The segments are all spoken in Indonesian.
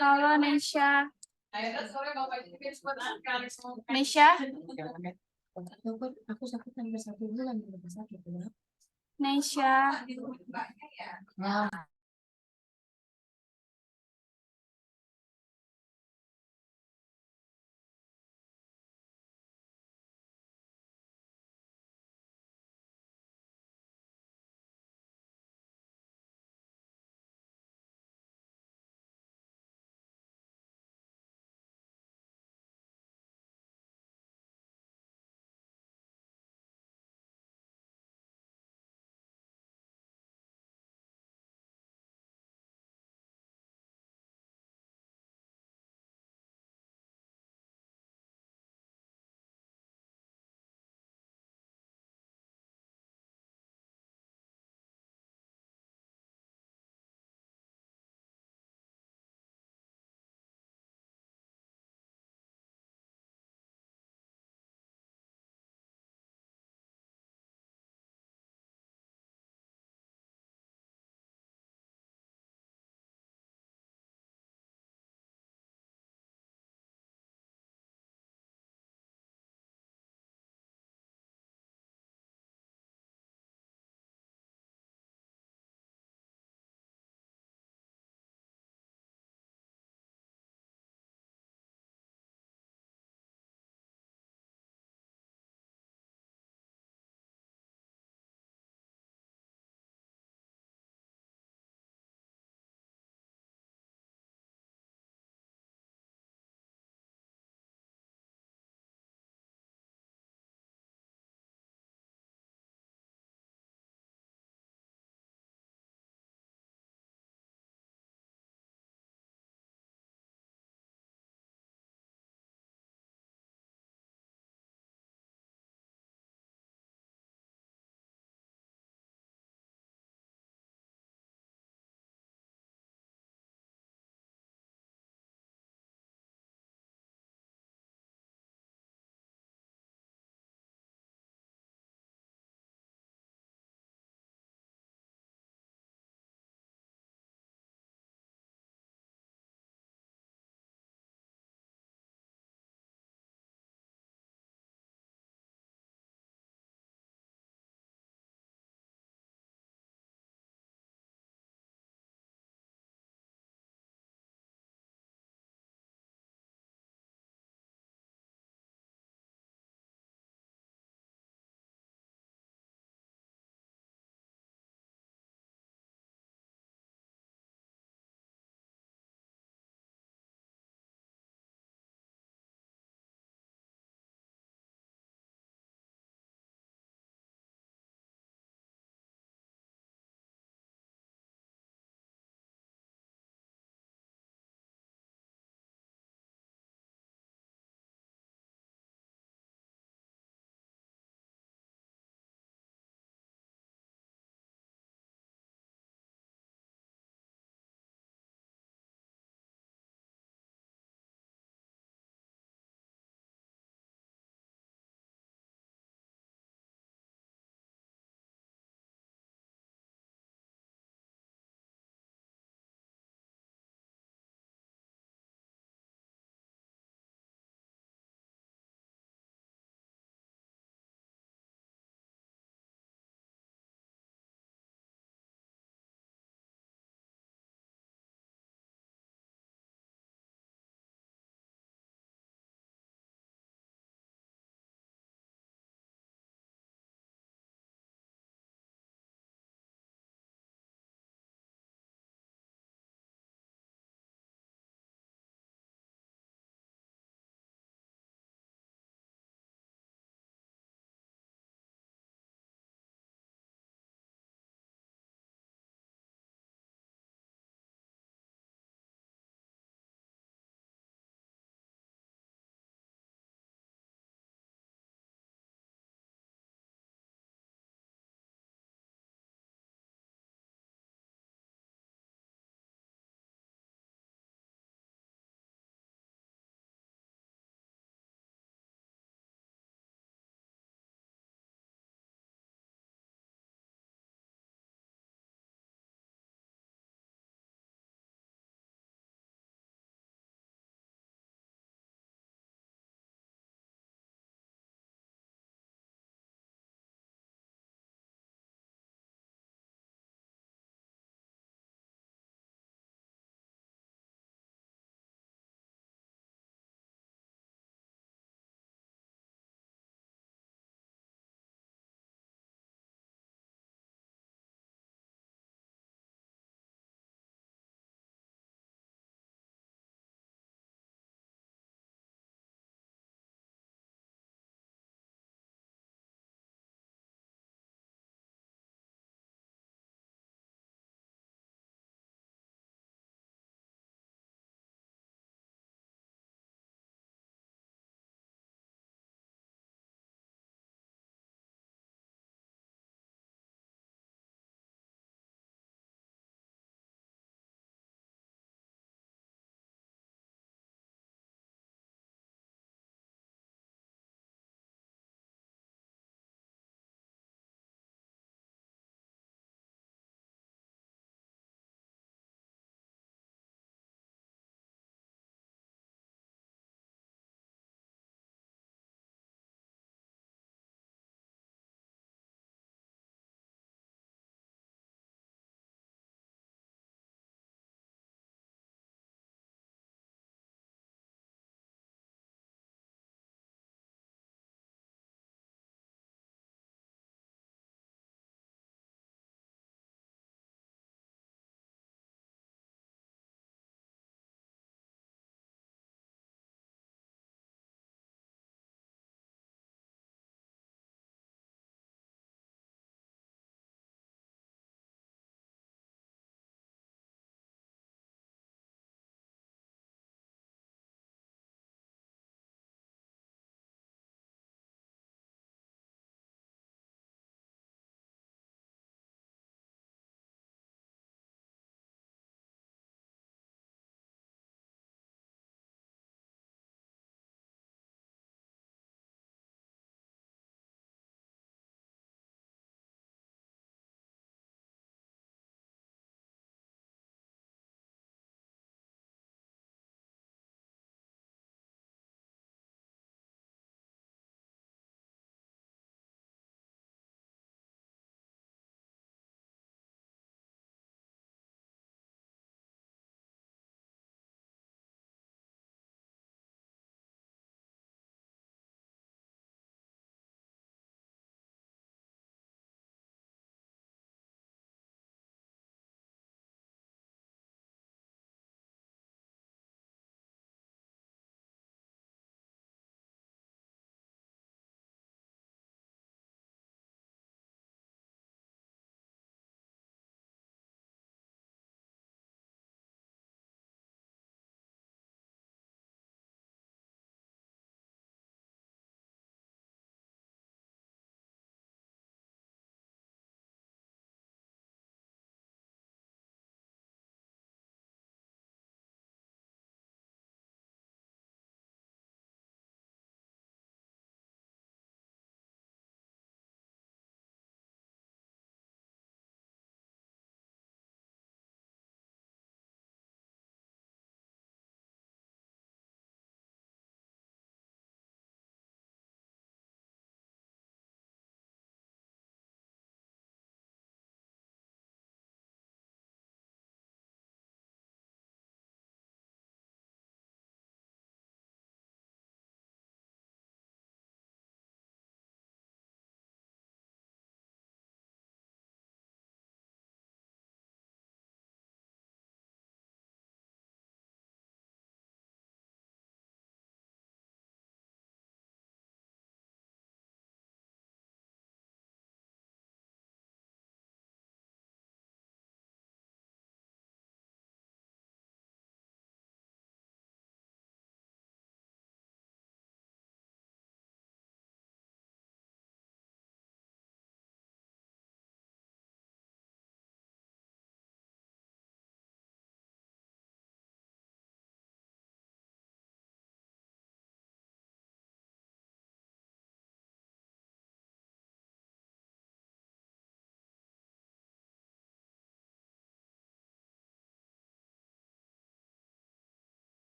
Halo Nesha. Nesha. Aku sakit sampai 1 bulan di rumah sakit. Nesha. Ya,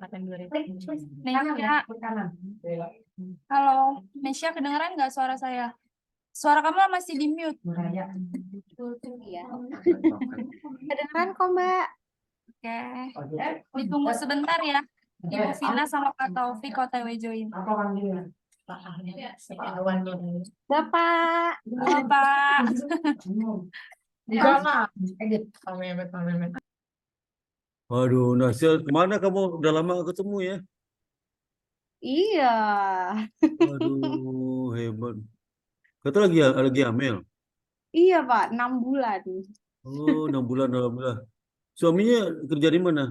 Nesya, halo, Nesya kedengeran nggak suara saya? Suara kamu masih di mute. Iya. Kedengeran kok, Mbak. Oke, ditunggu sebentar ya. Ibu Vina sama Pak Taufik OTW join. Bapak. Halo Pak. Waduh, Nasil, kemana kamu? Udah lama gak ketemu ya? Iya. Waduh, hebat. Kata lagi hamil. Iya, Pak. 6 bulan. Oh, 6 bulan, alhamdulillah. Suaminya kerja di mana?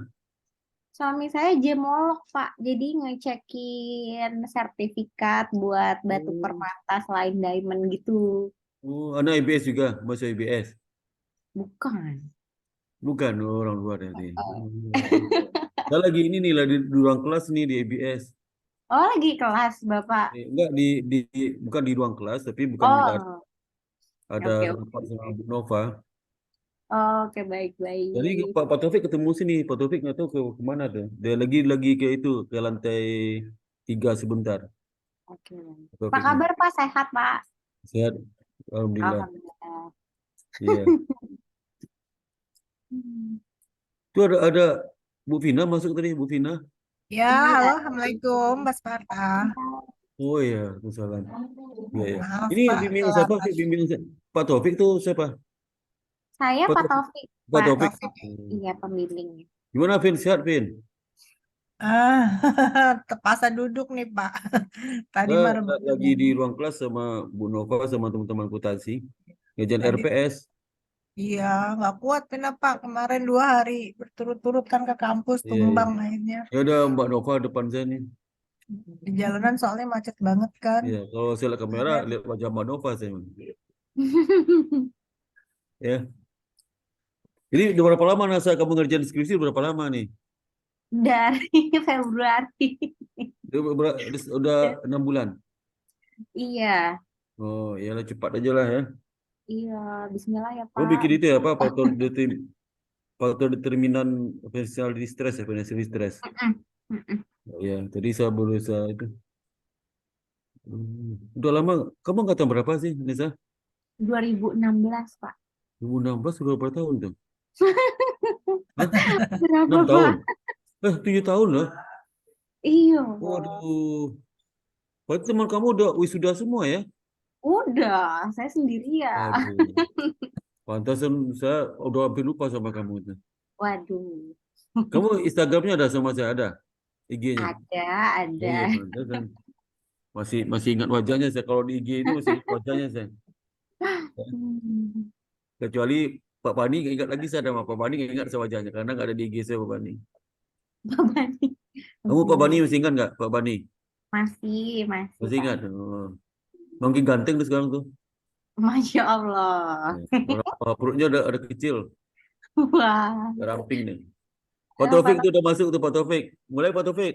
Suami saya gemolog, Pak. Jadi ngecekin sertifikat buat batu permata selain diamond gitu. Oh, anak IBS juga, masuk IBS. Bukan. Bukan, orang luar ya. Saya lagi ini nih, lagi di ruang kelas nih di IBS. Oh, lagi kelas, Bapak. Enggak bukan di ruang kelas, tapi bukan di luar. Oh, Ada oke, rapat sama Bu Nova. oke, baik-baik. Jadi Pak Taufik ketemu sini, Pak Taufik nggak tahu ke kemana tuh. Dia lagi ke itu, ke lantai 3 sebentar. Oke. Pak Apa Taufik kabar, Pak? Sehat, Pak? sehat, alhamdulillah. Alhamdulillah. Iya. Itu ada Bu Vina masuk tadi, Bu Vina. Ya, Iya. halo, Assalamualaikum, Mbak Sparta. Oh iya, kesalahan. Iya, iya. Maaf, Ini Pak, bimbingan telat. siapa? Pak Taufik tuh siapa? Saya Pak Pak Taufik. Taufik, Pak Pak. Taufik. Iya, pembimbingnya. Gimana, Vin? Sehat, Vin? Ah, terpaksa duduk nih, Pak. Tadi Saya mah rebutan. lagi di ruang kelas sama Bu Nova sama teman-teman akuntansi. Ngejar Tadi, RPS. iya, nggak kuat, kenapa? Kemarin 2 hari berturut-turut kan ke kampus, Iya, tumbang iya. akhirnya. Ya udah Mbak Nova depan saya nih. Di jalanan soalnya macet banget kan. Iya, kalau saya lihat kamera, lihat wajah Mbak Nova saya. Ya. Jadi udah berapa lama Nasa kamu ngerjain skripsi berapa lama nih? Dari Februari. Udah 6 bulan. Iya, Oh, iyalah cepat aja lah ya. iya. Bismillah ya, Kamu Pak. bikin itu ya apa? Faktor determinan financial distress ya, financial distress. Mm-mm. Ya, tadi saya berusaha itu. Udah lama. Kamu angkatan berapa sih, Nisa? 2016, Pak. 2016 sudah berapa tahun tuh? Hah? Berapa, 6 tahun? Pak? 7 tahun lah. Iya. Waduh. Berarti teman kamu udah wisuda semua ya? Udah, saya sendirian. Aduh. Pantasan saya udah hampir lupa sama kamu itu. Waduh. Kamu Instagramnya ada sama saya? Ada? IG-nya? Ada. Iya, pantasan. Masih ingat wajahnya saya. Kalau di IG itu masih ingat wajahnya saya. Hmm. Kecuali Pak Bani nggak ingat lagi saya sama Pak Bani nggak ingat saya wajahnya karena nggak ada di IG saya Pak Bani. Pak Bani. Kamu Pak Bani masih ingat nggak Pak Bani? Masih, Masih Pak. ingat? Oh. Makin ganteng tuh sekarang tuh. Masya Allah. Perutnya ada kecil, Wah. ada ramping nih. Pak Pak Taufik tuh udah masuk tuh Pak Taufik. Mulai Pak Taufik.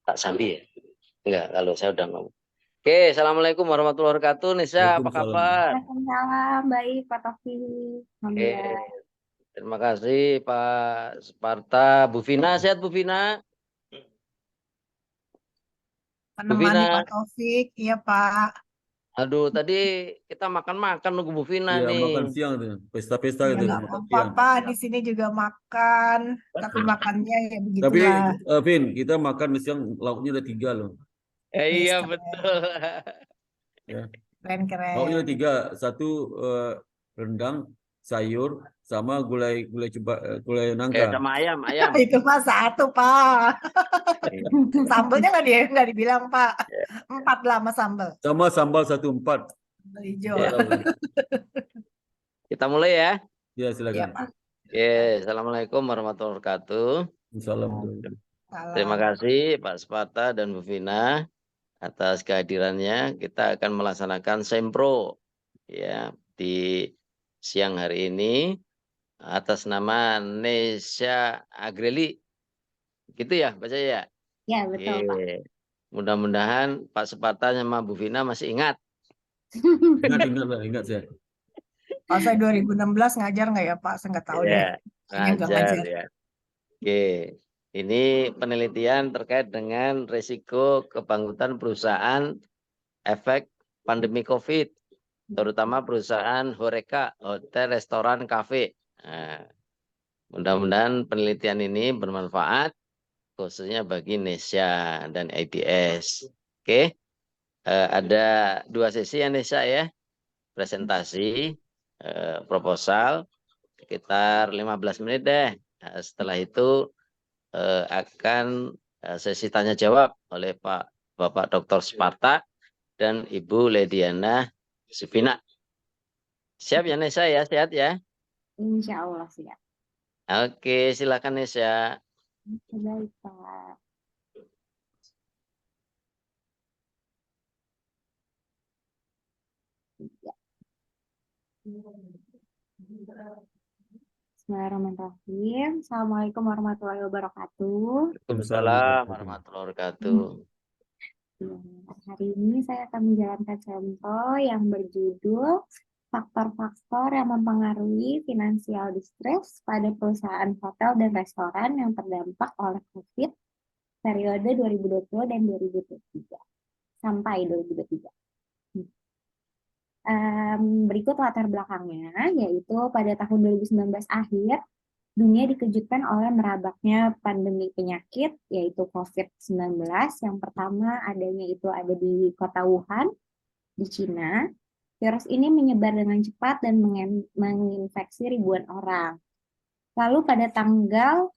Pak Sambi ya? Enggak, kalau saya udah ngomong. Oke, Assalamualaikum warahmatullahi wabarakatuh. Nisa, apa Waalaikumsalam. kabar? Waalaikumsalam, baik Pak Taufik. Oke, Alhamdulillah. terima kasih Pak Sparta. Bu Vina, sehat Bu Vina? Bu Menemani Vina, Pak Taufik, iya Pak. aduh tadi kita makan-makan nunggu Bu Vina Iya, makan nih. siang tuh. Pesta-pesta Ya gitu. nggak Makan apa-apa, siang. Pak. Di sini juga makan, tapi makannya ya Tapi, begitulah. Vin, kita makan siang lauknya ada 3 loh. Iya Keren, betul. Ya. keren. Lauknya ada 3. Satu rendang, sayur, sama gulai Eh, nangka. sama ayam, ayam. Itu mah 1, Pak. Sambelnya nggak dibilang, Pak. 4 lah sama sambel. Sama sambal 1/4. Sambel hijau. Ya. Kita mulai ya. Ya, Iya, silakan. Pak. Oke, Assalamualaikum warahmatullahi wabarakatuh. Assalamualaikum. Terima kasih Pak Sparta dan Bu Vina atas kehadirannya. Kita akan melaksanakan sempro ya di siang hari ini atas nama Nesya Agreli. Gitu ya, baca ya. Ya, betul Pak. Oke. Mudah-mudahan Pak Sparta sama Bu Vina masih ingat. Ingat saya. Kalau saya 2016 ngajar nggak ya, Pak? Saya nggak tahu deh. Ya, Kayaknya nggak ngajar ngajar. ya. Oke, ini penelitian terkait dengan risiko kebangkrutan perusahaan efek pandemi COVID, terutama perusahaan HoReCa, hotel, restoran, kafe. Nah, mudah-mudahan penelitian ini bermanfaat, khususnya bagi Nesya dan IBS. Oke, ada 2 sesi ya Nesya ya, presentasi, proposal, sekitar 15 menit deh. Nah, setelah itu akan sesi tanya jawab oleh Bapak Dr. Sparta dan Ibu Lediana Sufina. Siap ya Nesa ya, sehat ya? Insya Allah siap. Oke, silakan Nesa. Baik, Pak. Ya. Bismillahirrahmanirrahim. Assalamualaikum warahmatullahi wabarakatuh. Waalaikumsalam warahmatullahi wabarakatuh. Hari ini saya akan menjalankan contoh yang berjudul faktor-faktor yang mempengaruhi financial distress pada perusahaan hotel dan restoran yang terdampak oleh COVID periode 2020 dan 2023 sampai 2023. Berikut latar belakangnya, yaitu pada tahun 2019 akhir, dunia dikejutkan oleh merabaknya pandemi penyakit, yaitu COVID-19. Yang pertama adanya itu ada di kota Wuhan, di Cina. Virus ini menyebar dengan cepat dan menginfeksi ribuan orang. Lalu pada tanggal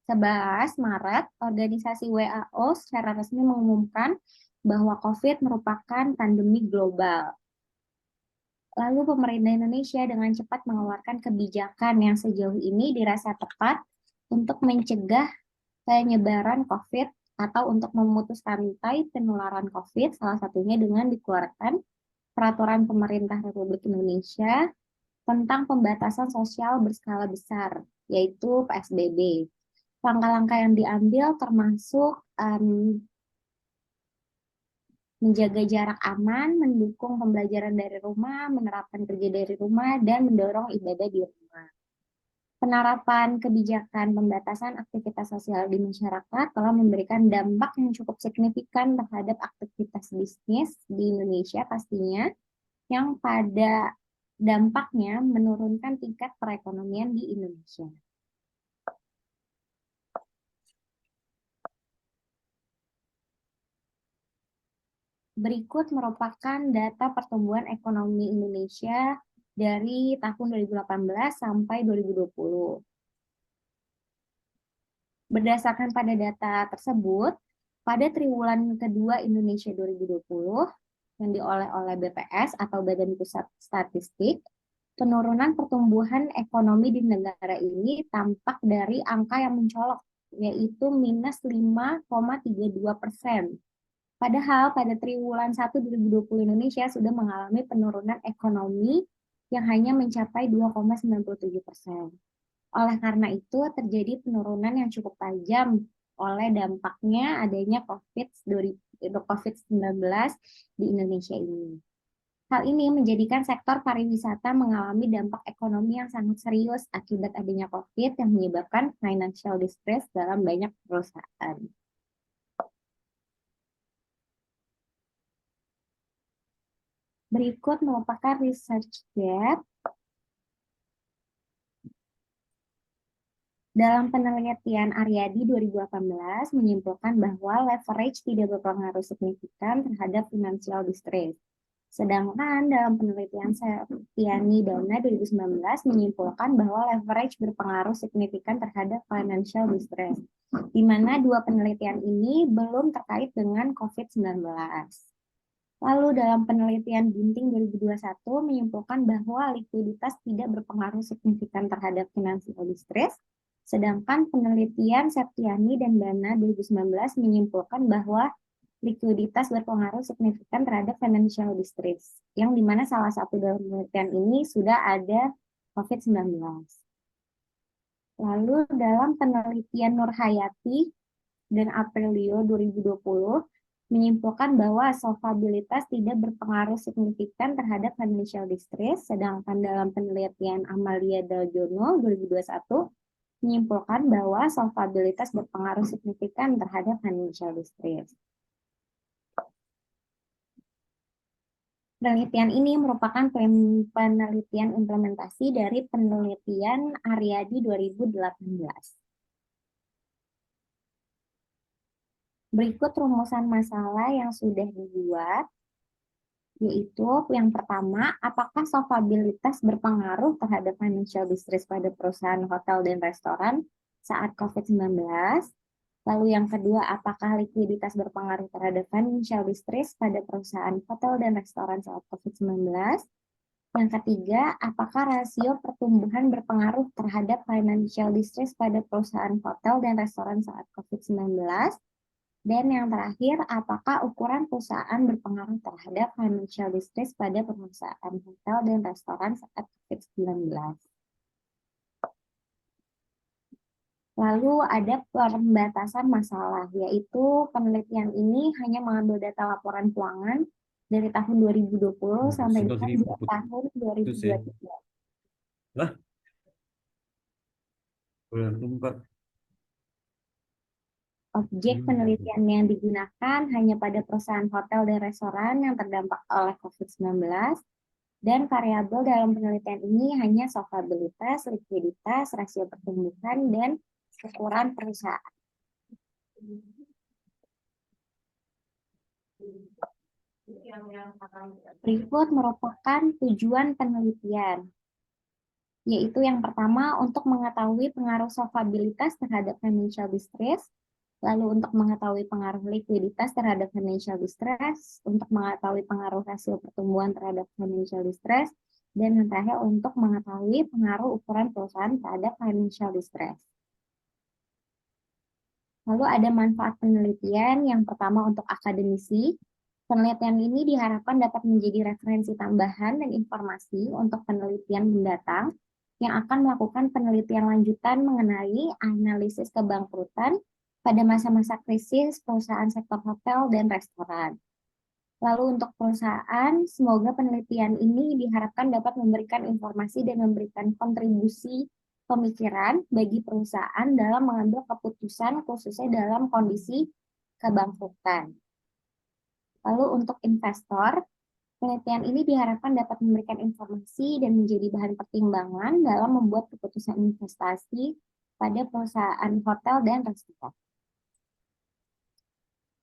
11 Maret, organisasi WHO secara resmi mengumumkan bahwa COVID merupakan pandemi global. Lalu pemerintah Indonesia dengan cepat mengeluarkan kebijakan yang sejauh ini dirasa tepat untuk mencegah penyebaran COVID atau untuk memutus rantai penularan COVID, salah satunya dengan dikeluarkan Peraturan Pemerintah Republik Indonesia tentang pembatasan sosial berskala besar, yaitu PSBB. Langkah-langkah yang diambil termasuk menjaga jarak aman, mendukung pembelajaran dari rumah, menerapkan kerja dari rumah, dan mendorong ibadah di rumah. Penerapan kebijakan pembatasan aktivitas sosial di masyarakat telah memberikan dampak yang cukup signifikan terhadap aktivitas bisnis di Indonesia pastinya, yang pada dampaknya menurunkan tingkat perekonomian di Indonesia. Berikut merupakan data pertumbuhan ekonomi Indonesia dari tahun 2018 sampai 2020. Berdasarkan pada data tersebut, pada triwulan kedua Indonesia 2020, yang diolah oleh BPS atau Badan Pusat Statistik, penurunan pertumbuhan ekonomi di negara ini tampak dari angka yang mencolok, yaitu minus 5,32%. Padahal pada triwulan 1 2020 Indonesia sudah mengalami penurunan ekonomi yang hanya mencapai 2,97%. Oleh karena itu terjadi penurunan yang cukup tajam oleh dampaknya adanya COVID-19 di Indonesia ini. Hal ini menjadikan sektor pariwisata mengalami dampak ekonomi yang sangat serius akibat adanya COVID yang menyebabkan financial distress dalam banyak perusahaan. Berikut merupakan research gap. Dalam penelitian Aryadi 2018 menyimpulkan bahwa leverage tidak berpengaruh signifikan terhadap financial distress. Sedangkan dalam penelitian Septiani Dana 2019 menyimpulkan bahwa leverage berpengaruh signifikan terhadap financial distress, di mana dua penelitian ini belum terkait dengan COVID-19. Lalu dalam penelitian Ginting 2021 menyimpulkan bahwa likuiditas tidak berpengaruh signifikan terhadap financial distress, sedangkan penelitian Septiani dan Dana 2019 menyimpulkan bahwa likuiditas berpengaruh signifikan terhadap financial distress, yang dimana salah satu dalam penelitian ini sudah ada COVID-19. Lalu dalam penelitian Nurhayati dan Aprilio 2020, menyimpulkan bahwa solvabilitas tidak berpengaruh signifikan terhadap financial distress, sedangkan dalam penelitian Amalia Daljono 2021 menyimpulkan bahwa solvabilitas berpengaruh signifikan terhadap financial distress. Penelitian ini merupakan penelitian implementasi dari penelitian Aryadi 2018. Berikut rumusan masalah yang sudah dibuat, yaitu yang pertama, apakah solvabilitas berpengaruh terhadap financial distress pada perusahaan hotel dan restoran saat COVID-19? Lalu yang kedua, apakah likuiditas berpengaruh terhadap financial distress pada perusahaan hotel dan restoran saat COVID-19? Yang ketiga, apakah rasio pertumbuhan berpengaruh terhadap financial distress pada perusahaan hotel dan restoran saat COVID-19? Dan yang terakhir, apakah ukuran perusahaan berpengaruh terhadap financial distress pada perusahaan hotel dan restoran saat COVID-19? Lalu ada pembatasan masalah, yaitu penelitian ini hanya mengambil data laporan keuangan dari tahun 2020 sampai dengan 11.000 tahun putus ya. 2023. Lah, bulan keempat. Objek penelitian yang digunakan hanya pada perusahaan hotel dan restoran yang terdampak oleh COVID-19, dan variabel dalam penelitian ini hanya solvabilitas, likuiditas, rasio pertumbuhan, dan ukuran perusahaan. Berikut merupakan tujuan penelitian, yaitu yang pertama untuk mengetahui pengaruh solvabilitas terhadap financial distress, lalu untuk mengetahui pengaruh likuiditas terhadap financial distress, untuk mengetahui pengaruh rasio pertumbuhan terhadap financial distress, dan yang terakhir untuk mengetahui pengaruh ukuran perusahaan terhadap financial distress. Lalu ada manfaat penelitian, yang pertama untuk akademisi. Penelitian ini diharapkan dapat menjadi referensi tambahan dan informasi untuk penelitian mendatang yang akan melakukan penelitian lanjutan mengenai analisis kebangkrutan pada masa-masa krisis perusahaan sektor hotel dan restoran. Lalu untuk perusahaan, semoga penelitian ini diharapkan dapat memberikan informasi dan memberikan kontribusi pemikiran bagi perusahaan dalam mengambil keputusan khususnya dalam kondisi kebangkrutan. Lalu untuk investor, penelitian ini diharapkan dapat memberikan informasi dan menjadi bahan pertimbangan dalam membuat keputusan investasi pada perusahaan hotel dan restoran.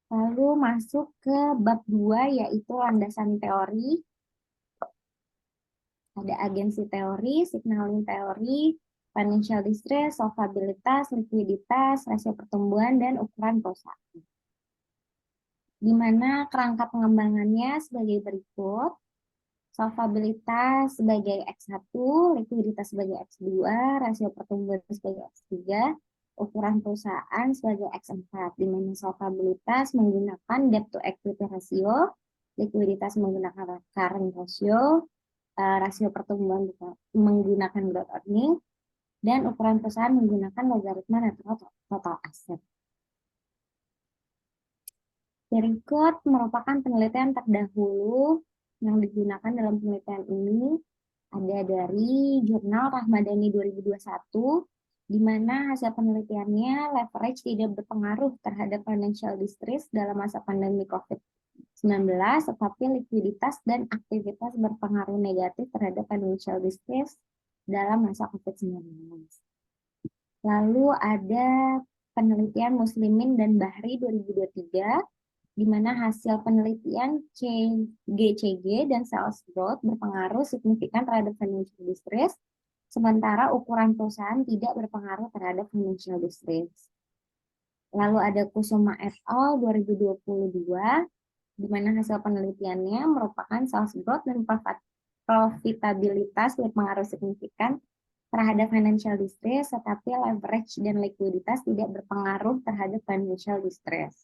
Lalu masuk ke bab 2, yaitu landasan teori. Ada agensi teori, signaling teori, financial distress, solvabilitas, likuiditas, rasio pertumbuhan, dan ukuran perusahaan. Di mana kerangka pengembangannya sebagai berikut. Solvabilitas sebagai X1, likuiditas sebagai X2, rasio pertumbuhan sebagai X3, ukuran perusahaan sebagai X4, di mana solvabilitas menggunakan debt to equity ratio, likuiditas menggunakan current ratio, rasio pertumbuhan menggunakan growth earning, dan ukuran perusahaan menggunakan logaritma natural total asset. Berikut merupakan penelitian terdahulu yang digunakan dalam penelitian ini. Ada dari jurnal Rahmadani 2021, di mana hasil penelitiannya leverage tidak berpengaruh terhadap financial distress dalam masa pandemi COVID-19, tetapi likuiditas dan aktivitas berpengaruh negatif terhadap financial distress dalam masa COVID-19. Lalu ada penelitian Muslimin dan Bahri 2023, di mana hasil penelitian GCG dan sales growth berpengaruh signifikan terhadap financial distress, sementara ukuran perusahaan tidak berpengaruh terhadap financial distress. Lalu ada Kusuma et al. 2022, di mana hasil penelitiannya merupakan sales growth dan profitabilitas berpengaruh signifikan terhadap financial distress, tetapi leverage dan likuiditas tidak berpengaruh terhadap financial distress.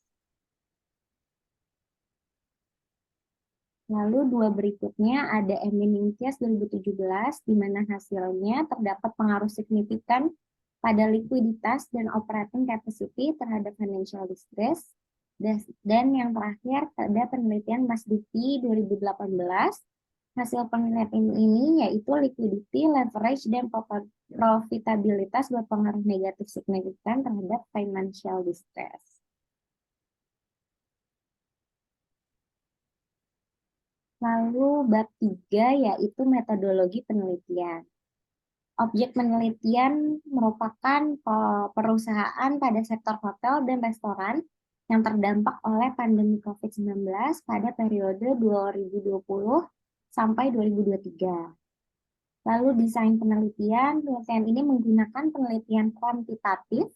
Lalu dua berikutnya ada Eminentias 2017, di mana hasilnya terdapat pengaruh signifikan pada likuiditas dan operating capacity terhadap financial distress. Dan yang terakhir ada penelitian Mas Duki 2018, Hasil penelitian ini yaitu liquidity, leverage, dan profitabilitas berpengaruh negatif signifikan terhadap financial distress. Lalu bab 3 yaitu metodologi penelitian. Objek penelitian merupakan perusahaan pada sektor hotel dan restoran yang terdampak oleh pandemi COVID-19 pada periode 2020 sampai 2023. Lalu desain penelitian ini menggunakan penelitian kuantitatif,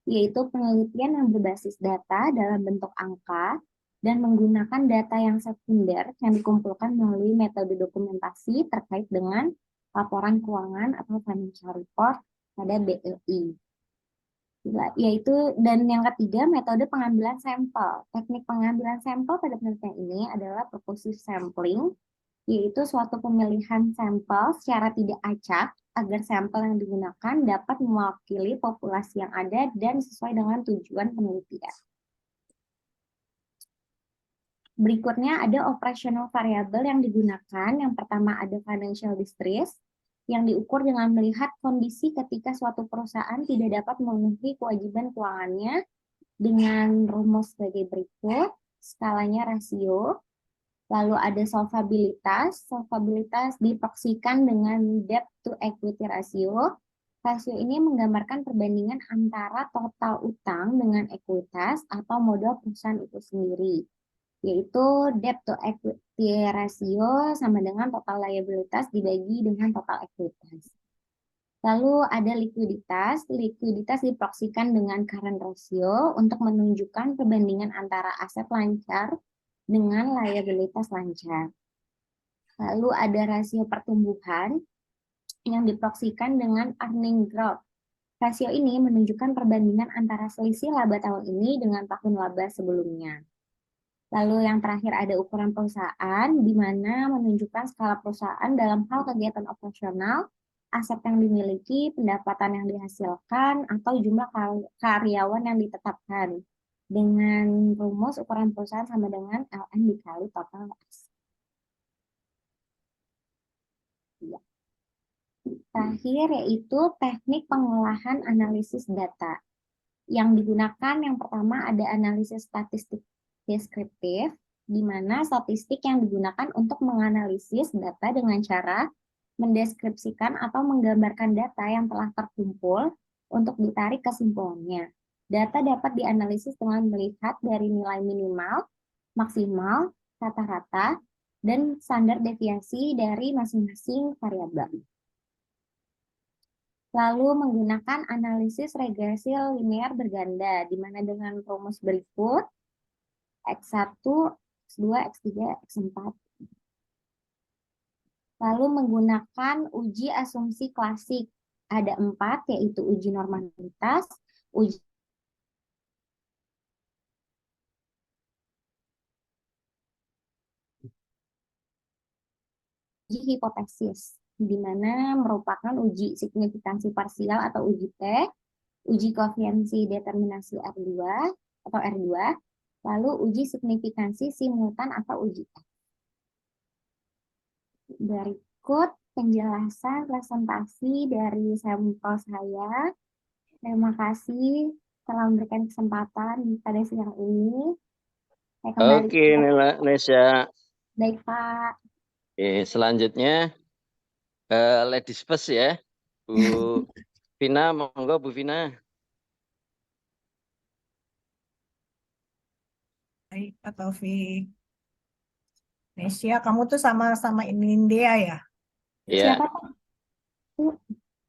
yaitu penelitian yang berbasis data dalam bentuk angka, dan menggunakan data yang sekunder yang dikumpulkan melalui metode dokumentasi terkait dengan laporan keuangan atau financial report pada BLI. Dan yang ketiga, metode pengambilan sampel. Teknik pengambilan sampel pada penelitian ini adalah purposive sampling, yaitu suatu pemilihan sampel secara tidak acak agar sampel yang digunakan dapat mewakili populasi yang ada dan sesuai dengan tujuan penelitian. Berikutnya ada operational variable yang digunakan. Yang pertama ada financial distress, yang diukur dengan melihat kondisi ketika suatu perusahaan tidak dapat memenuhi kewajiban keuangannya dengan rumus sebagai berikut, skalanya rasio. Lalu ada solvabilitas. Solvabilitas diproksikan dengan debt to equity ratio. Rasio ini menggambarkan perbandingan antara total utang dengan ekuitas atau modal perusahaan itu sendiri, yaitu debt to equity ratio sama dengan total liabilitas dibagi dengan total ekuitas. Lalu ada likuiditas. Likuiditas diproksikan dengan current ratio untuk menunjukkan perbandingan antara aset lancar dengan liabilitas lancar. Lalu ada rasio pertumbuhan yang diproksikan dengan earning growth. Rasio ini menunjukkan perbandingan antara selisih laba tahun ini dengan tahun laba sebelumnya. Lalu yang terakhir ada ukuran perusahaan, di mana menunjukkan skala perusahaan dalam hal kegiatan operasional, aset yang dimiliki, pendapatan yang dihasilkan, atau jumlah karyawan yang ditetapkan. Dengan rumus ukuran perusahaan sama dengan LN dikali total aset. Ya. Terakhir yaitu teknik pengolahan analisis data. Yang digunakan yang pertama ada analisis statistik deskriptif, di mana statistik yang digunakan untuk menganalisis data dengan cara mendeskripsikan atau menggambarkan data yang telah terkumpul untuk ditarik kesimpulannya. Data dapat dianalisis dengan melihat dari nilai minimal, maksimal, rata-rata, dan standar deviasi dari masing-masing variabel. Lalu menggunakan analisis regresi linear berganda, di mana dengan rumus berikut, X1, X2, X3, X4. Lalu menggunakan uji asumsi klasik, ada 4, yaitu uji normalitas, uji hipotesis, di mana merupakan uji signifikansi parsial atau uji T, uji koefiensi determinasi R2 atau R2, lalu uji signifikansi simultan atau uji F. Berikut penjelasan presentasi dari sampel saya. Terima kasih telah memberikan kesempatan pada siang ini. Saya kembali Oke, Nesya. Baik, Pak. Oke, selanjutnya ladies first ya. Bu Vina, monggo Bu Vina. Baik, Pak Taufik. Nesya, kamu tuh sama Nindya ya? Iya. Siapa, Pak?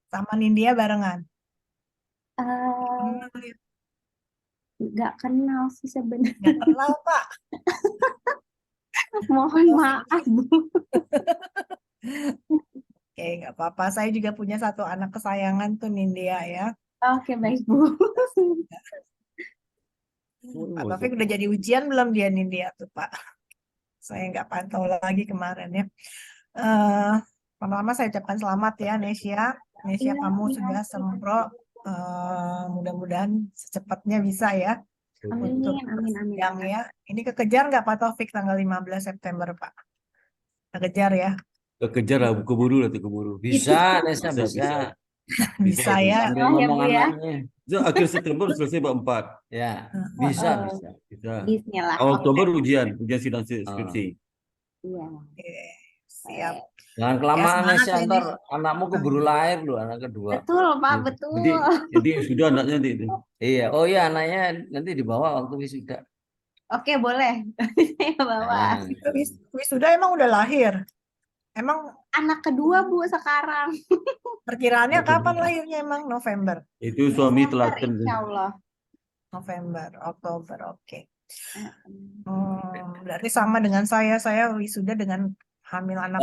Sama Nindya barengan? Nggak kenal sih sebenarnya. Nggak kenal, Pak. Mohon maaf, Bu. Oke, nggak apa-apa. Saya juga punya satu anak kesayangan tuh Nindya ya. Oke, baik, Bu. Pak Taufik udah jadi ujian belum dia Nindya tuh, Pak? Saya nggak pantau lagi kemarin ya. Pertama saya ucapkan selamat ya Nesya. Nesya, kamu sudah sempro. Mudah-mudahan secepatnya bisa ya. Amin, Untuk amin. sidang ya. Ini kekejar nggak Pak Taufik tanggal 15 September, Pak? Kekejar ya. Kejar lah, keburu lah tuh keburu. Bisa, Nesa Bisa, bisa. bisa. Bisa itu. ya. Sambil Oh ya ngomong Bu ya. anaknya. Itu akhir September selesai bab 4. Ya, bisa, Heeh. bisa. Bisa. Bismillah. Awal Oke. Oktober ujian sidang Oh. skripsi. Iya. Oke, siap. Jangan Ya kelamaan, semangat Nesa. ya Ntar Nes. anakmu keburu lahir loh, anak kedua. Betul Pak, Nanti, betul. nanti sudah anaknya nanti itu. Iya, oh iya anaknya nanti dibawa waktu wisuda. Oke boleh. Saya bawa. Nah, Wisuda emang udah lahir. Emang Anak kedua Bu sekarang. perkiraannya Anak kapan kedua. lahirnya emang? November. Itu suami Desember telaten. insya Allah. November, Oktober, oke. Heeh. Berarti sama dengan saya wisuda dengan hamil anak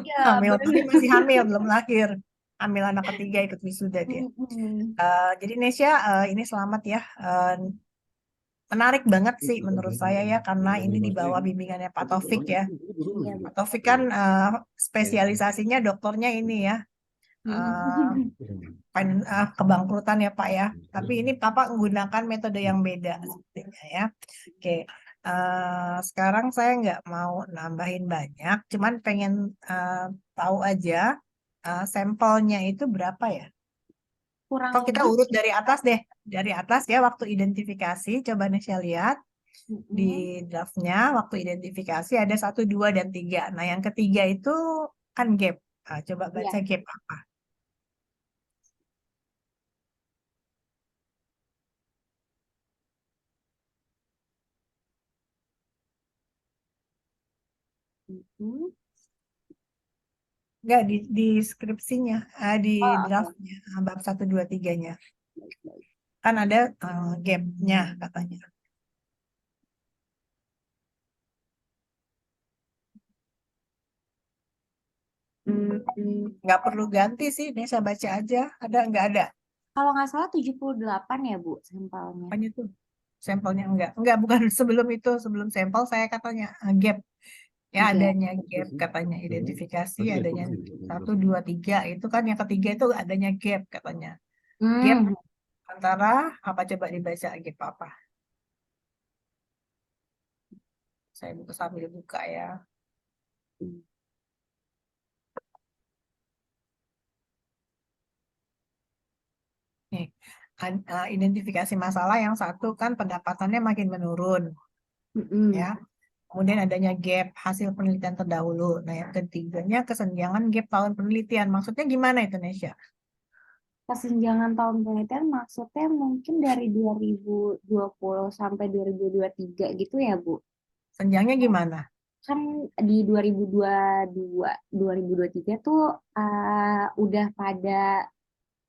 Iya hamil benar. tapi masih hamil belum lahir. Hamil anak ketiga ikut wisuda dia. Mm-mm. Jadi Nesya ini selamat ya. Menarik banget sih menurut saya ya karena ini di bawah bimbingannya Pak Taufik ya. Iya Bu. Pak Taufik kan spesialisasinya dokternya ini ya. Kebangkrutan ya Pak ya. Tapi ini Bapak menggunakan metode yang beda sepertinya ya. Oke, sekarang saya nggak mau nambahin banyak, cuman pengen tahu aja sampelnya itu berapa ya? Kurang Atau kita lebih. urut dari atas deh, dari atas ya waktu identifikasi. Coba Nesya lihat di Mm-mm. draftnya waktu identifikasi ada 1, 2, dan 3. Nah yang ketiga itu kan gap. Coba baca Iya. gap apa? Mm-mm. Enggak di skripsinya, di Oh, oke. draftnya, bab 1, 2, 3-nya. Kan ada gap-nya katanya. Mm, Nggak perlu ganti sih, ini saya baca aja. Ada nggak ada? Kalau nggak salah 78 ya Bu sampelnya. Apanya tuh? Sampelnya enggak. Enggak, bukan sebelum itu. Sebelum sampel saya katanya gap. Ya Gap. adanya gap katanya. Identifikasi adanya 1, 2, 3. Itu kan yang ketiga itu adanya gap katanya. Gap Hmm. antara, apa coba dibaca gap apa? Saya buka sambil buka ya. Nih, identifikasi masalah yang satu kan pendapatannya makin menurun. Mm-mm. Ya. Kemudian adanya gap hasil penelitian terdahulu. Nah, yang ketiganya kesenjangan gap tahun penelitian. Maksudnya gimana itu, Nesya? Kesenjangan tahun penelitian maksudnya mungkin dari 2020 sampai 2023 gitu ya Bu. Senjangnya gimana? Kan di 2022, 2023 tuh udah pada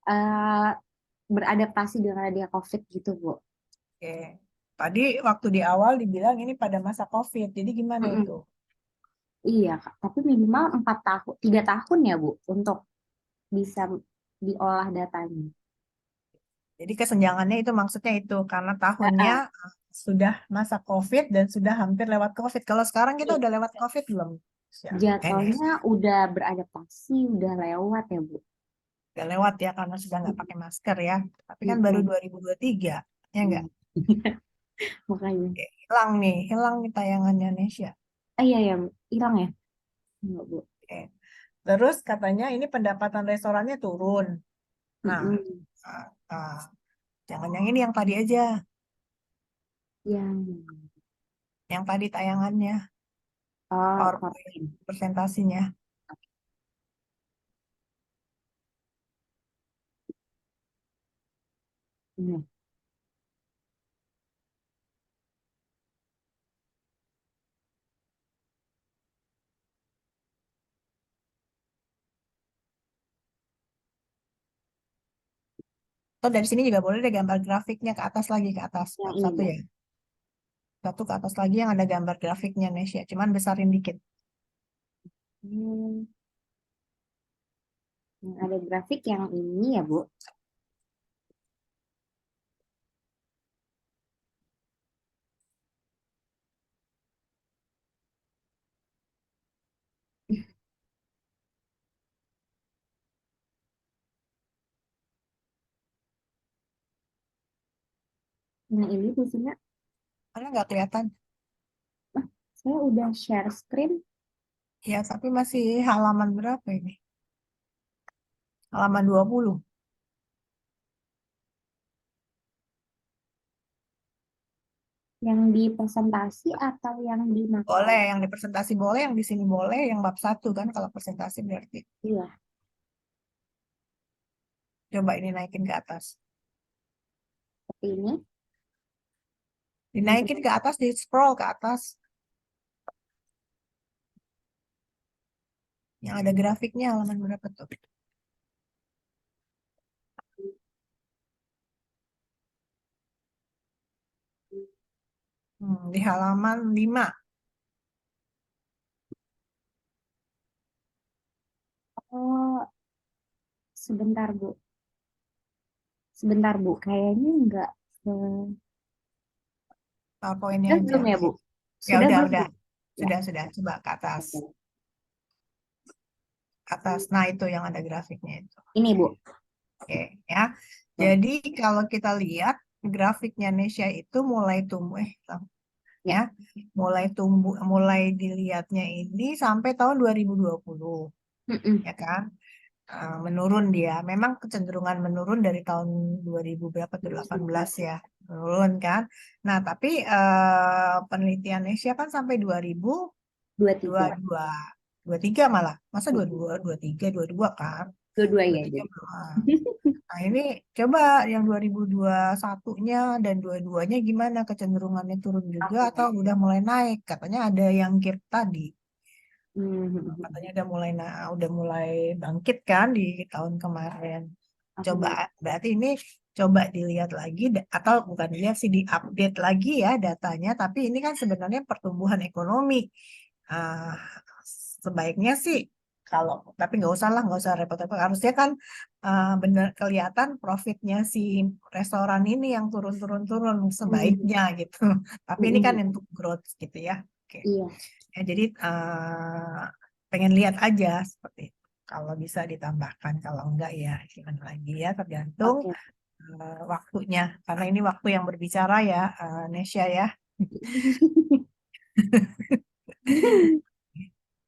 uh, beradaptasi dengan adanya COVID gitu Bu. Oke. Tadi waktu di awal dibilang ini pada masa COVID. Jadi gimana Mm-mm. itu? Iya, Kak. Tapi minimal 4 tahun, 3 tahun ya Bu untuk bisa diolah datanya. Jadi kesenjangannya itu maksudnya itu karena tahunnya sudah masa COVID dan sudah hampir lewat COVID. Kalau sekarang kita udah lewat COVID belum? Ya, Jadwalnya udah beradaptasi, udah lewat ya Bu. udah lewat ya karena sudah nggak pakai masker ya. Tapi kan baru 2023, ya nggak? Makanya. Hilang nih tayangannya Nesya. Iya ya, hilang ya? Enggak, Bu. Oke. Terus katanya ini pendapatan restorannya turun. Nah, jangan yang ini yang tadi aja, yang tadi tayangannya, PowerPoint presentasinya. Iya. Atau dari sini juga boleh deh gambar grafiknya ke atas lagi, ke atas. Yang Satu ini, ya. Satu ke atas lagi yang ada gambar grafiknya Nesya. Cuman besarin dikit. Yang ada grafik yang ini ya, Bu. Nah, ini di sini Karena nggak kelihatan. saya udah share screen. Ya, tapi masih halaman berapa ini? Halaman 20. Yang di presentasi atau yang di Boleh, makalah? yang di presentasi boleh, yang di sini boleh, yang bab 1 kan kalau presentasi berarti. Iya, Coba ini naikin ke atas. seperti ini. Dinaikin ke atas, di scroll ke atas. Yang ada grafiknya halaman berapa tuh? Di halaman 5. Oh, sebentar Bu. Sebentar Bu, kayaknya enggak. PowerPoint-nya Sudah aja. belum ya Bu? Ya Sudah udah, belum udah. Bu? Sudah. Coba ke atas. Atas. Nah, itu yang ada grafiknya itu. Ini Bu. Oke, ya. Jadi kalau kita lihat grafiknya Nesya itu mulai tumbuh ya, mulai dilihatnya ini sampai tahun 2020, Mm-mm. ya kan? Menurun dia. Memang kecenderungan menurun dari tahun 2000 berapa tuh 18 ya. Menurun kan. Nah, tapi penelitian Nesya kan sampai 2022, 23. 23 malah. Masa 22, 23, 22 kan? Dua-dua ya 23 jadi. belum. Nah, ini coba yang 2021-nya dan 22-nya gimana, kecenderungannya turun juga atau udah mulai naik? Katanya ada yang gap tadi. Katanya udah mulai bangkit kan di tahun kemarin. Coba berarti ini coba dilihat lagi atau bukan dilihat sih, diupdate lagi ya datanya, tapi ini kan sebenarnya pertumbuhan ekonomi. Ah, sebaiknya sih kalau, tapi nggak usah repot-repot, harusnya kan bener kelihatan profitnya si restoran ini yang turun sebaiknya gitu. Tapi ini kan untuk growth gitu ya. Oke. Iya. Ya, jadi pengen lihat aja seperti itu. Kalau bisa ditambahkan, kalau enggak ya gimana lagi ya, tergantung Oke. waktunya. Karena ini waktu yang berbicara ya, Nesya ya.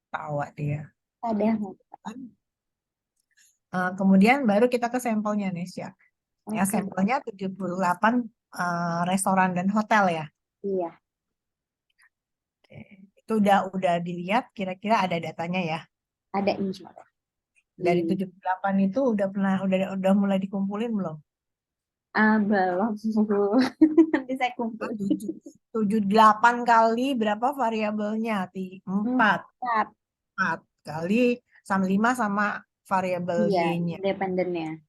Tawa dia. Ada. Kemudian baru kita ke sampelnya Nesya. Ya, Oke. sampelnya 78 restoran dan hotel ya. Iya, Oke. Itu udah dilihat, kira-kira ada datanya ya. ada insya Allah. Dari 78 itu udah mulai dikumpulin belum? Belum Bu. Nanti saya kumpul. 78 kali berapa variabelnya? 4. Empat. 4 kali sama 5 sama variabel Iya, Y-nya. independennya.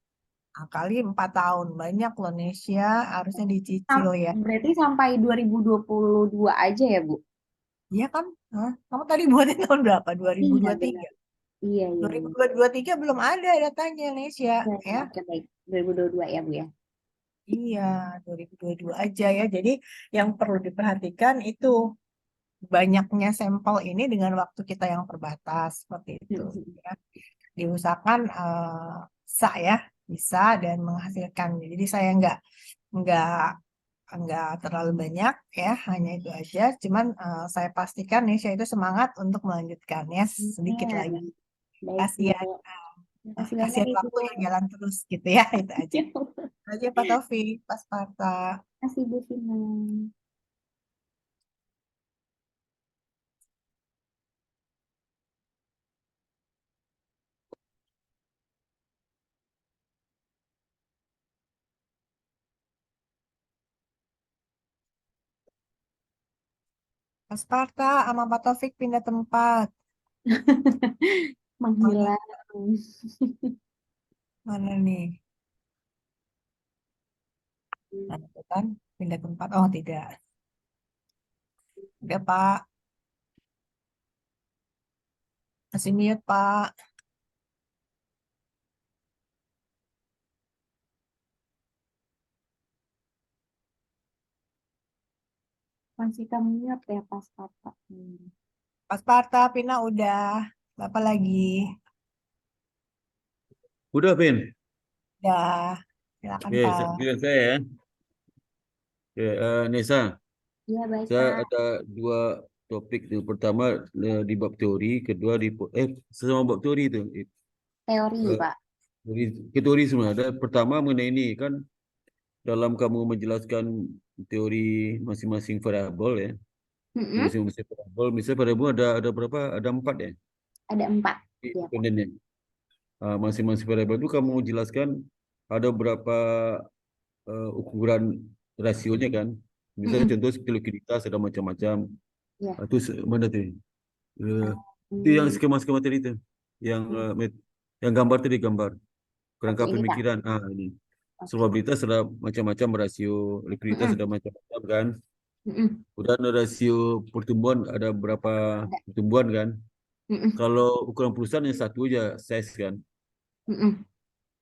Nah, kali 4 tahun. Banyak loh Nesya, harusnya dicicil ya. Berarti sampai 2022 aja ya Bu? Iya kan? Hah? Kamu tadi buatnya tahun berapa? Iya benar. 2023. Iya, iya, iya. 2023 belum ada datanya Nesya ya. Oke, baik. 2022 ya Bu ya. Iya, 2022 aja ya. Jadi yang perlu diperhatikan itu banyaknya sampel ini dengan waktu kita yang terbatas seperti itu ya. Diusahakan bisa ya, bisa dan menghasilkan. Jadi saya nggak terlalu banyak ya, hanya itu aja. Cuman saya pastikan Nesya itu semangat untuk melanjutkan ya, sedikit Iya, lagi. baik Bu. Kasihan, Terima kasih banyak kasihan Ibu. waktu yang jalan terus gitu ya, itu aja. Itu aja Pak Taufik, Pak Sparta. Terima kasih Bu Vina. Pak Sparta sama Pak Taufik pindah tempat. Mana, Menghilang. mana nih? Nah, itu kan pindah tempat. Oh, tidak. Tidak, Pak. Masih mute, Pak. Masih kamu ya pas papa. Pak Sparta, Pina udah. Bapak lagi. Udah, Pin. Udah. Silakan, Oke, Pak. giliran saya ya. Oke, Nisa, Iya baik saya Pak. ada dua topik tu. Pertama di bab teori, kedua di sesama bab teori tu. Teori, Eh, Pak. teori semua ada. Pertama mengenai ini kan dalam kamu menjelaskan teori masing-masing variabel ya. Mm-mm. Masing-masing variabel, misalnya variabel ada berapa? Ada 4 ya. Ada 4. Iya, Pak. Independennya. Masing-masing variabel itu kamu jelaskan ada berapa ukuran rasionya kan. Misalnya Mm-mm. contoh seperti likuiditas ada macam-macam. Iya. Itu mana tu? Itu yang Hmm. skema-skema tadi tu. Yang yang gambar tadi gambar. Kerangka Oke, ini, Pak. pemikiran. Ini. Oke. Probabilitas ada macam-macam rasio, likuiditas Mm-mm. ada macam-macam kan. Mm-mm. Kemudian rasio pertumbuhan ada berapa Ada. pertumbuhan kan. Mm-mm. Kalau ukuran perusahaan yang satu aja size kan. Mm-mm.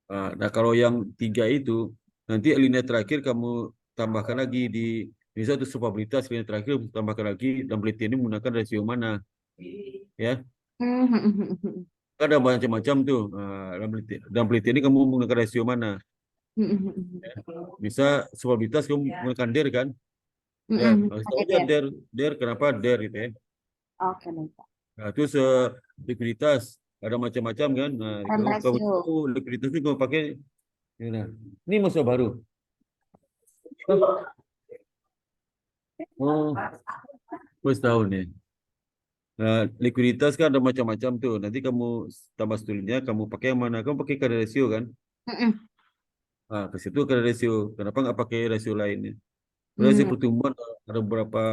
Nah, kalau yang 3 itu nanti alinea terakhir kamu tambahkan lagi di misal itu probabilitas alinea terakhir tambahkan lagi dan penelitian ini menggunakan rasio mana ya. Mm-mm. Ada macam-macam tuh. Dan penelitian ini kamu menggunakan rasio mana? Mm-mm. Bisa probabilitas kamu menggunakan DER kan? DER. Mm-mm. Harus tahu Ada aja der. DER kenapa DER gitu ya. Oke, baik, Pak. Nah, terus likuiditas ada macam-macam kan. Nah, Rem kalau kamu ratio. tahu likuiditas itu kamu pakai nah, ini masuk baru. Oh, first tahun ya. Nah, likuiditas kan ada macam-macam tuh. Nanti kamu tambah stulnya, kamu pakai yang mana? Kamu pakai kadar rasio kan? Mm-mm. Ke situ kadar rasio. Kenapa nggak pakai rasio lainnya? Rasio Mm. pertumbuhan ada beberapa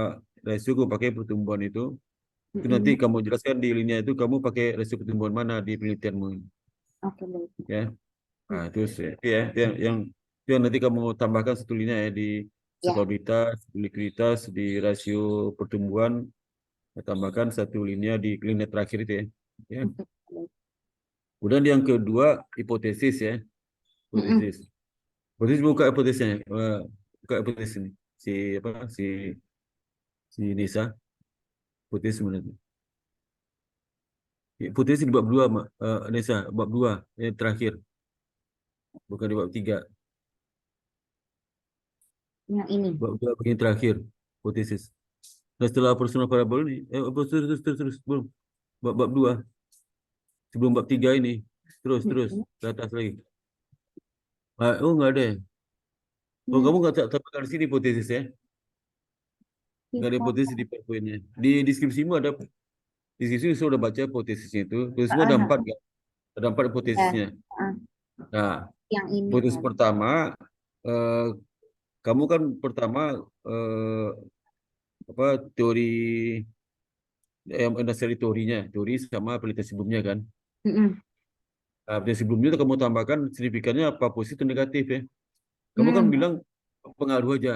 rasio kamu pakai pertumbuhan itu. Itu nanti Mm-mm. kamu jelaskan di linia itu kamu pakai rasio pertumbuhan mana di penelitianmu Oke, baik, Pak. ya. Terus ya, itu ya, itu yang nanti kamu tambahkan satu linia ya di Ya. probabilitas, likuiditas, di rasio pertumbuhan, tambahkan satu linia di linia terakhir itu ya. Ya. Oke, baik. Kemudian yang kedua hipotesis ya, Mm-mm. hipotesis. Hipotesis buka hipotesisnya, buka hipotesis ini. Si Nisa, hipotesis sebenarnya. Hipotesis di bab 2, Nisa, bab 2 yang terakhir, bukan di bab 3. Yang ini. Bab 2 bagian terakhir, hipotesis. Nah, setelah personal variable ini, terus, belum. Bab 2, sebelum bab 3 ini, terus, Mm-mm. ke atas lagi. Oh, nggak ada. Oh, kamu nggak tambahkan di sini hipotesis ya? Nggak ada hipotesis di PowerPoint-nya. Di deskripsimu ada, deskripsi saya udah baca hipotesisnya itu. Terus semua ada 4 kan? Ada 4 Ya. hipotesisnya. Nah, Yang ini hipotesis kan. pertama, eh, kamu kan pertama teori yang dasar teorinya, teori sama penelitian sebelumnya kan. Mm-mm. Penelitian sebelumnya itu kamu tambahkan signifikannya apa positif atau negatif ya. Kamu kan Hmm. bilang pengaruh aja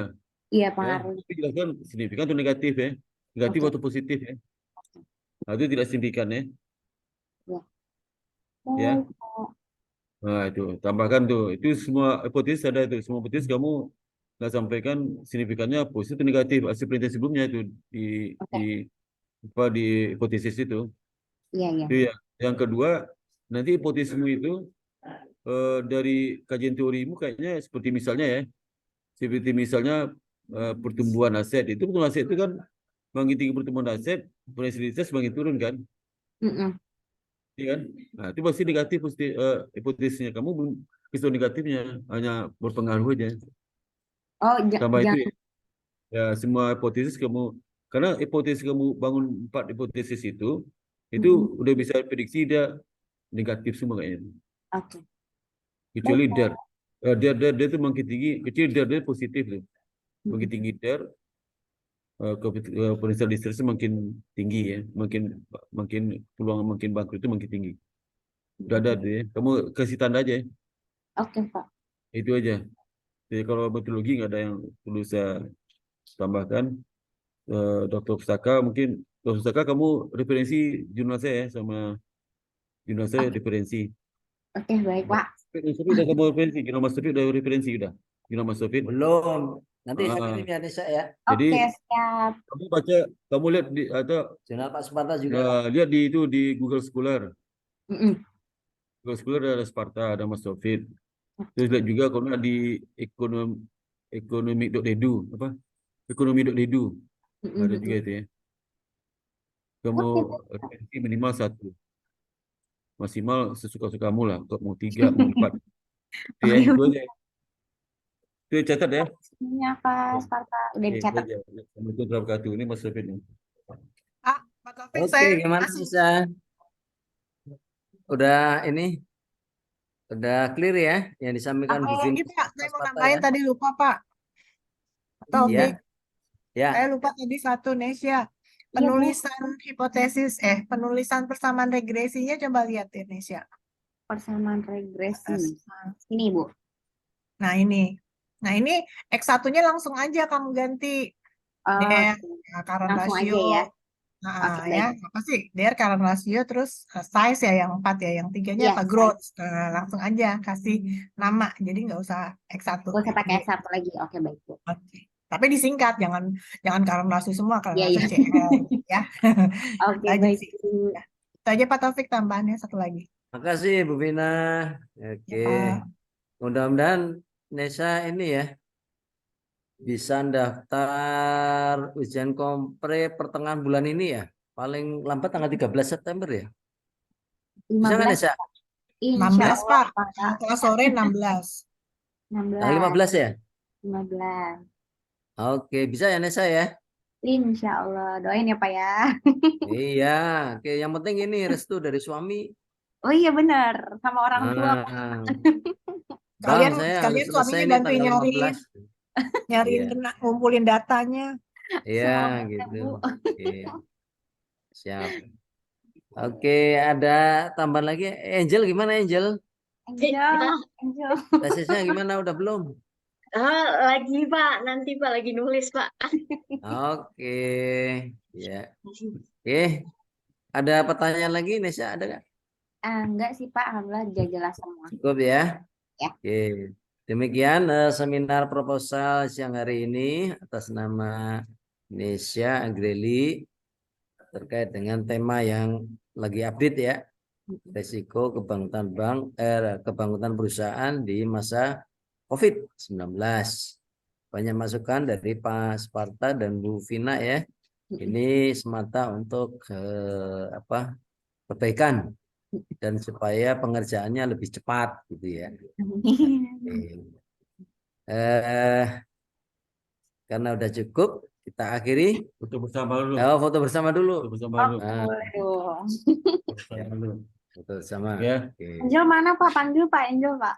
Iya, ya. pengaruh. Tapi jelaskan signifikan atau negatif ya. Negatif Oke. atau positif ya. Nah, itu tidak signifikan ya. Ya. Ya. Oh, Nah, itu tambahkan tuh. Itu semua hipotesis ada itu. Semua hipotesis kamu nggak sampaikan signifikannya positif atau negatif. Hasil penelitian sebelumnya itu di oke. di hipotesis itu. Iya, iya. Itu ya. Yang kedua, nanti hipotesismu itu dari kajian teorimu kayaknya seperti misalnya ya, seperti misalnya pertumbuhan aset. Itu pertumbuhan aset itu kan makin tinggi pertumbuhan aset, volatilitas makin turun kan? Mm-mm. Iya kan? Nah, itu pasti negatif pasti hipotesisnya. Kamu belum kisah negatifnya, hanya berpengaruh aja. Oh, Tambah itu jangan. ya, semua hipotesis kamu, karena hipotesis kamu bangun 4 hipotesis itu Mm-mm. udah bisa prediksi dia negatif semua kayaknya. Oke. Kecuali Baik, DER. Pak. DER itu makin tinggi, kecil DER positif tuh. Makin Mm-mm. tinggi DER, potensial distress makin tinggi ya, makin peluang makin bangkrut itu makin tinggi. Udah ada tuh ya. Kamu kasih tanda aja ya. Oke, Pak. Itu aja. Jadi kalau metodologi nggak ada yang perlu saya tambahkan. Dokter Pustaka mungkin Dokter Pustaka kamu referensi jurnal saya ya, sama jurnal saya Oke, referensi. oke, baik, Pak. Tapi udah kamu referensi, jurnal Mas Taufik udah referensi udah. Jurnal Mas Taufik. Belum. Nanti saya Ah, kirim ya Nisa ya. jadi Oke, siap. kamu baca, kamu lihat di atau Jurnal Pak Sepata juga. lihat di itu di Google Scholar. Mm-mm. Google Scholar ada Sparta, ada Mas Taufik. Terus lihat juga kalau nggak di ekonomi.edu apa? Ekonomi.edu ada juga Mm-mm. itu ya. Kamu Oke, retensi minimal 1. Maksimal sesuka-sukamu lah. Untuk mau 3, mau 4. Itu ya, itu aja. Itu ya, catat ya. semuanya Kak Sparta. Udah Oke, itu dicatat. aja. Assalamualaikum warahmatullahi wabarakatuh. Ini Mas Rafid nih. Pak Taufik Oke, saya gimana masih Nisa? Udah ini udah clear ya yang disampaikan Bu apa Vina lagi Pak? Pak Saya mau Sparta nambahin ya? tadi lupa Pak. Pak Taufik, Ya, ya. saya lupa tadi satu Nesya. Iya, Bu. Penulisan persamaan regresinya coba lihat ya Nesya. Persamaan regresi. Ini, Bu. Nah ini. Nah ini X1-nya langsung aja kamu ganti. Der, current Langsung ratio. aja ya. Nah, Oke, ya, baik. apa sih? Der, current ratio, terus size ya yang 4 ya. Yang 3-nya Iya, apa? Growth. Nah, langsung aja kasih nama. Jadi nggak usah X1. Gak usah pakai Jadi, satu lagi. Oke, baik, Bu. oke. Tapi disingkat, jangan current ratio semua, current Iya, ratio iya. CR ya. Oke, Itu aja baik, sih. Bu. Ya. Itu aja Pak Taufik tambahannya satu lagi. Makasih Bu Vina. Ya, Oke. Pak. Mudah-mudahan Nesa ini ya bisa daftar ujian kompre pertengahan bulan ini ya. Paling lambat tanggal 13 September ya. Bisa nggak 15, Nesa? insya 16 Allah, Pak. Pak. Kelas sore 16. 16, Tanggal 15 ya? 15. Oke, bisa ya Nesa ya? Insya Allah. Doain ya, Pak ya. Iya, oke. Yang penting ini restu dari suami. Oh iya, benar. Sama orang tua, Pak. Nah, Bang, Kalian saya harus kalian selesai suaminya nih bantuin tanggal nyariin 15. Iya, ngumpulin datanya. iya Semoga ya, gitu. Bu. Oke, siap. Oke, ada tambahan lagi. Angel gimana Angel? Angel. Tesisnya gimana? Udah belum? Lagi Pak, nanti Pak lagi nulis Pak. Oke, ya. Oke, ada pertanyaan lagi Nesya? Ada nggak? Enggak sih, Pak. Alhamdulillah udah jelas semua. Cukup ya. Ya. Oke, demikian seminar proposal siang hari ini atas nama Nesya Angreli terkait dengan tema yang lagi update ya, resiko kebangkrutan perusahaan di masa COVID-19. Banyak masukan dari Pak Sparta dan Bu Vina ya. Ini semata untuk perbaikan dan supaya pengerjaannya lebih cepat gitu ya. Karena udah cukup, kita akhiri. Foto bersama dulu. Foto bersama dulu. Foto bersama dulu. Nah, Boleh dong. Foto bersama dulu. foto bersama. Ya. Oke. Angel mana, Pak? Panggil Pak Angel, Pak.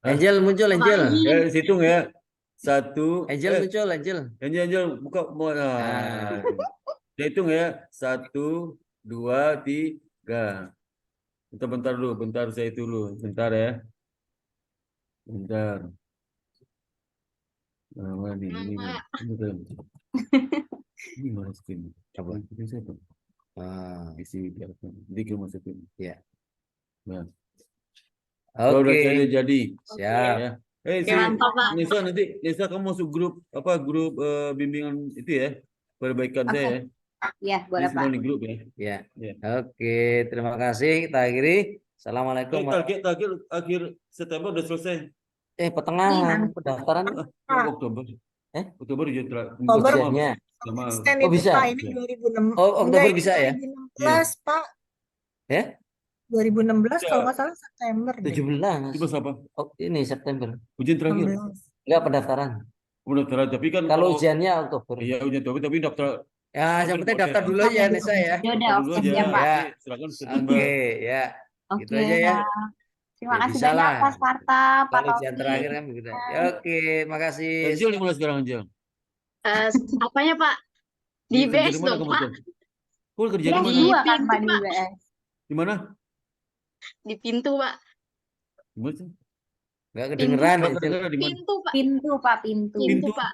Angel muncul, Angel. Ya, hitung ya. 1. Angel muncul, Angel. Angel buka. Saya hitung ya. 1, 2, 3. Bentar dulu. Bentar saya itu dulu. Bentar ya. Bentar. Nah, ini kan. Ini mana screen? Apa? Ini siapa? Isi biarkan. Dikit masukin. Ya. Nah. Kalau udah Oke. jadi. Siap. Ya. Mantap Pak. Nisa kamu masuk grup bimbingan itu ya, perbaikan Oke. saya ya. Ya, boleh, Ini semua Pak. di grup ya. Ya. Ya. Oke, terima kasih. Kita akhiri. Assalamualaikum. Akhir September udah selesai. Pertengahan pendaftaran Oktober. Oktober juga Oktober. ujiannya. Konsisten Oh, itu bisa? Pak, ini 2006. Oh, Oktober Enggak, ini bisa ya? 2016 Pak. Ya? 2016 Ya. kalau nggak salah September deh. 17. Itu apa? Oh, ini September. Ujian terakhir. 16. Enggak pendaftaran. Pendaftaran, tapi kan Kalau ujiannya Oktober. iya ujian tapi daftar. Ya, yang penting daftar dulu Oke. ya, Nisa ya. Ya udah, Daftar oke, dulu aja. siap, Pak. Ya. Silakan September. Oke, ya. Oke, Gitu aja ya. Pak. Terima Ya, kasih bisa banyak, lah. Pak Sparta, Pak Kalau ujian Taufik. terakhir kan begitu. Ya, oke, makasih. Angel di mana sekarang Angel? Apanya Pak? Di Kerja BS mana dong kamu Pak. tuh? Oh, kerja Ya, di mana? dua kan, Pintu, Pak, di Pak. UBS. Di mana? Di pintu Pak. Di mana sih? Enggak kedengeran, Nggak Angel. kedengeran di mana? Pintu Pak. Pintu, Pak, pintu. Pintu Pak.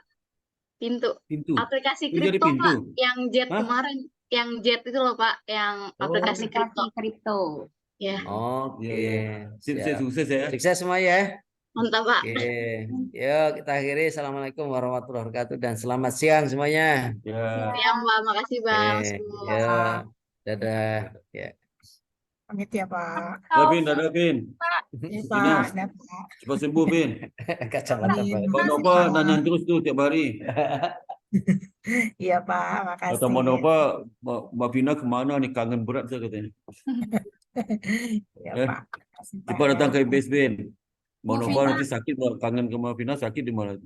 Pintu. Pintu. Aplikasi Kerja di kripto pintu. Pak. Yang Jet Hah? kemarin. Yang Jet itu loh Pak. Yang aplikasi kripto. Aplikasi kripto. Ya. Oke. Iya. Siap. Saya sukses ya. Sukses semua ya. Mantap Pak. Oke. Yuk, kita akhiri. Assalamualaikum warahmatullahi wabarakatuh dan selamat siang semuanya. Ya. Ya Pak. Makasih Bang. Oke. Ya. Dadah. Ya. Pamit ya Pak. Davin, dadah Vin. Ya Vina. Pak. Dah, Pak. Cepat sembuh Vin. Kacamata Amin. Pak. Kalau apa nanyain terus tuh tiap hari. Iya Pak, makasih. Kata Manova, Mbak Vina kemana nih? Kangen berat saya katanya. Iya Eh, Pak, makasih Pak cepat ya. datang ke BSBN. Manova Vina. nanti sakit, kangen ke Mbak Vina sakit di mana?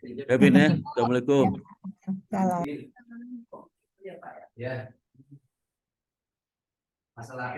Ya, Vin ya. Assalamualaikum. Salam. Ya. Masalah